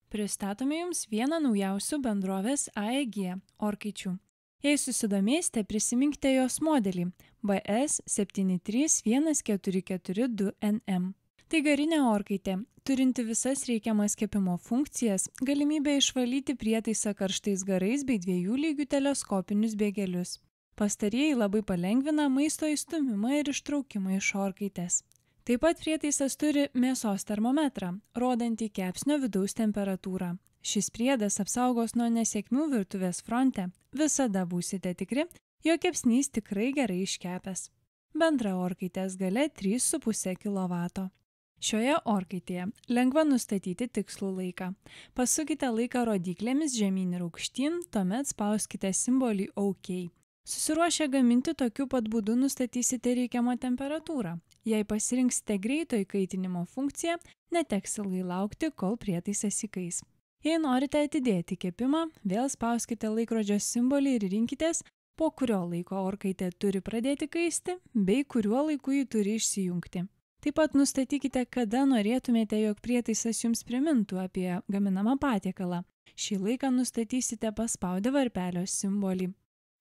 Pristatome Jums vieną naujausių bendrovės AEG orkaičių. Jei susidomėsite, prisiminkite jos modelį BS 7314442NM. Tai garinė orkaitė, turinti visas reikiamas kepimo funkcijas, galimybę išvalyti prietaisą karštais garais bei 2 lygių teleskopinius bėgelius. Pastarieji labai palengvina maisto įstūmimą ir ištraukimą iš orkaitės. Taip pat prietaisas turi mėsos termometrą, rodantį kepsnio vidaus temperatūrą. Šis priedas apsaugos nuo nesėkmių virtuvės fronte. Visada būsite tikri, jog kepsnys tikrai gerai iškepęs. Bendra orkaitės galia 3,5 kW. Šioje orkaitėje lengva nustatyti tikslų laiką. Pasukite laiką rodyklėmis žemyn ir aukštyn, tuomet spauskite simbolį OK. Susiruošę gaminti tokiu pat būdu nustatysite reikiamą temperatūrą. Jei pasirinksite greito įkaitinimo funkciją, neteks ilgai laukti, kol prietaisas įkais. Jei norite atidėti kepimą, vėl spauskite laikrodžio simbolį ir rinkitės, po kurio laiko orkaitė turi pradėti kaisti, bei kuriuo laiku ji turi išsijungti. Taip pat nustatykite, kada norėtumėte, jog prietaisas jums primintų apie gaminamą patiekalą. Šį laiką nustatysite paspaudę varpelio simbolį.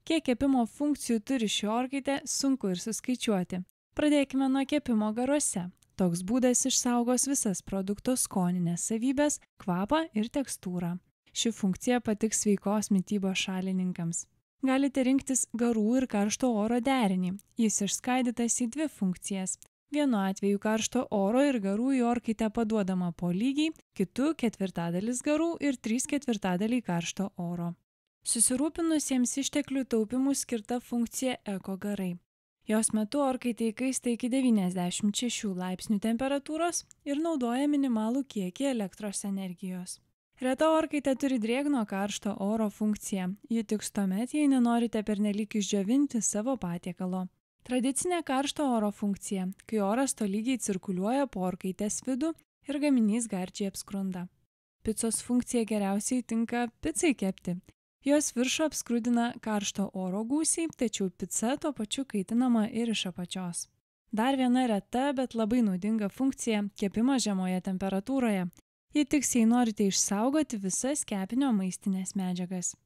Kiek kepimo funkcijų turi ši orkaitė, sunku ir suskaičiuoti. Pradėkime nuo kepimo garuose. Toks būdas išsaugos visas produkto skoninės savybės, kvapą ir tekstūrą. Ši funkcija patiks sveikos mitybos šalininkams. Galite rinktis garų ir karšto oro derinį. Jis išskaidytas į 2 funkcijas. Vienu atveju karšto oro ir garų į orkaitę paduodama po lygiai, kitu 4/4 garų ir 3/4 karšto oro. Susirūpinusiems išteklių taupimų skirta funkcija Eko garai. Jos metu orkaitė įkaista iki 96 laipsnių temperatūros ir naudoja minimalų kiekį elektros energijos. Reta orkaitė turi drėgno karšto oro funkciją. Ji tiks tuomet, jei nenorite pernelyg išdžiovinti savo patiekalo. Tradicinė karšto oro funkcija, kai oras tolygiai cirkuliuoja po orkaitės vidų ir gaminys gardžiai apskrunda. Picos funkcija geriausiai tinka picai kepti. Jos viršų apskrudina karšto oro gūsiai, tačiau pica tuo pačiu kaitinama ir iš apačios. Dar viena reta, bet labai naudinga funkcija – kepimas žemoje temperatūroje. Ji tiks, jei norite išsaugoti visas kepinio maistinės medžiagas.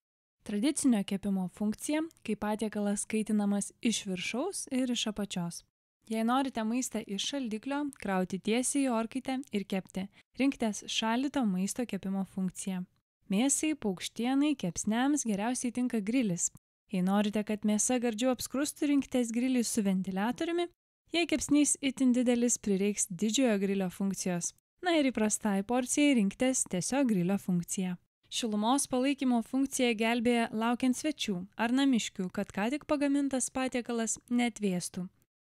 Tradicinio kepimo funkcija, kai patiekalas kaitinamas iš viršaus ir iš apačios. Jei norite maistą iš šaldiklio, krauti tiesiai į orkaitę ir kepti, rinkitės šaldyto maisto kepimo funkciją. Mėsai, paukštienai, kepsniams geriausiai tinka grilis. Jei norite, kad mėsa gardžiau apskrustų, rinkitės grilį su ventiliatoriumi. Jei kepsnys itin didelis, prireiks didžiojo grilio funkcijos. Na ir įprastai porcijai rinkitės tiesiog grilio funkciją. Šilumos palaikymo funkcija gelbėja laukiant svečių ar namiškių, kad ką tik pagamintas patiekalas neatvėstų.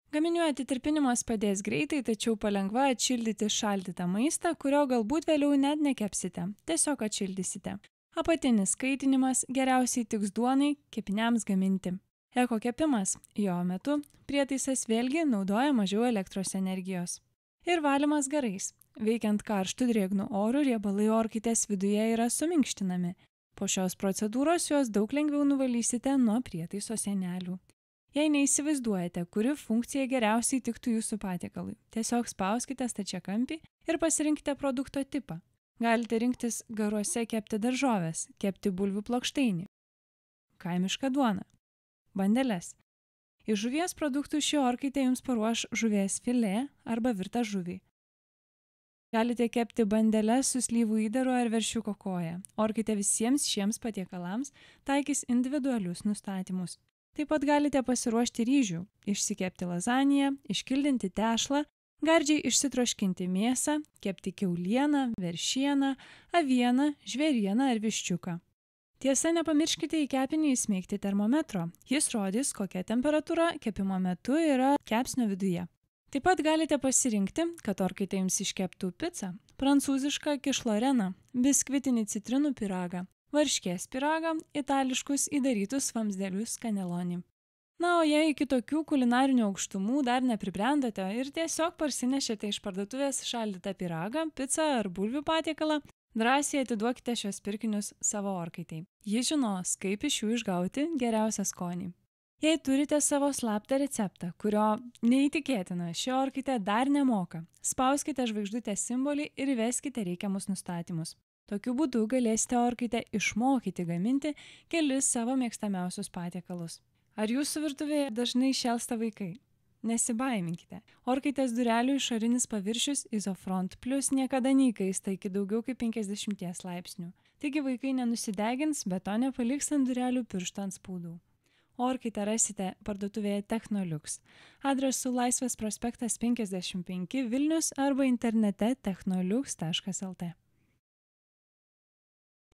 Gaminių atitirpinimas padės greitai, tačiau palengva atšildyti šaldytą maistą, kurio galbūt vėliau net nekepsite, tiesiog atšildysite. Apatinis kaitinimas geriausiai tiks duonai, kepiniams gaminti. Eko kepimas, jo metu prietaisas vėlgi naudoja mažiau elektros energijos. Ir valymas garais. Veikiant karštų drėgnų orų, riebalai orkaitės viduje yra suminkštinami. Po šios procedūros juos daug lengviau nuvalysite nuo prietaiso sienelių. Jei neįsivaizduojate, kuri funkcija geriausiai tiktų jūsų patiekalui, tiesiog spauskite stačiakampį ir pasirinkite produkto tipą. Galite rinktis garuose kepti daržoves, kepti bulvių plokštainį, kaimišką duoną, bandeles. Iš žuvies produktų ši orkaitė jums paruoš žuvies filė arba virtą žuvį. Galite kepti bandeles su slyvų įdaru ar veršiuko koja. Orkaitė visiems šiems patiekalams taikys individualius nustatymus. Taip pat galite pasiruošti ryžių, išsikepti lazaniją, iškildinti tešlą, gardžiai išsitroškinti mėsą, kepti kiaulieną, veršieną, avieną, žvėrieną ar viščiuką. Tiesa, nepamirškite į kepinį įsmeigti termometro. Jis rodys, kokia temperatūra kepimo metu yra kepsnio viduje. Taip pat galite pasirinkti, kad orkaitė jums iškeptų picą, prancūzišką kišloreną, biskvitinį citrinų pyragą, varškės pyragą, itališkus įdarytus vamzdelius kanelonį. Na, o jei iki tokių kulinarinių aukštumų dar nepribrendote ir tiesiog parsinešėte iš parduotuvės šaldytą pyragą, picą ar bulvių patiekalą, drąsiai atiduokite šios pirkinius savo orkaitai. Ji žinos, kaip iš jų išgauti geriausią skonį. Jei turite savo slaptą receptą, kurio neįtikėtina ši orkaitė dar nemoka, spauskite žvaigždutės simbolį ir įveskite reikiamus nustatymus. Tokiu būdu galėsite orkaitę išmokyti gaminti kelis savo mėgstamiausius patiekalus. Ar jūsų virtuvėje dažnai šėlsta vaikai? Nesibaiminkite. Orkaitės durelių išorinis paviršius Isofront Plus niekada neįkaista iki daugiau kaip 50 laipsnių. Taigi vaikai nenusidegins, bet to nepaliks ant durelių pirštų atspaudų. Orkaitę rasite parduotuvėje Technoliux. Adresu Laisvės prospektas 55 Vilnius arba internete technoliux.lt.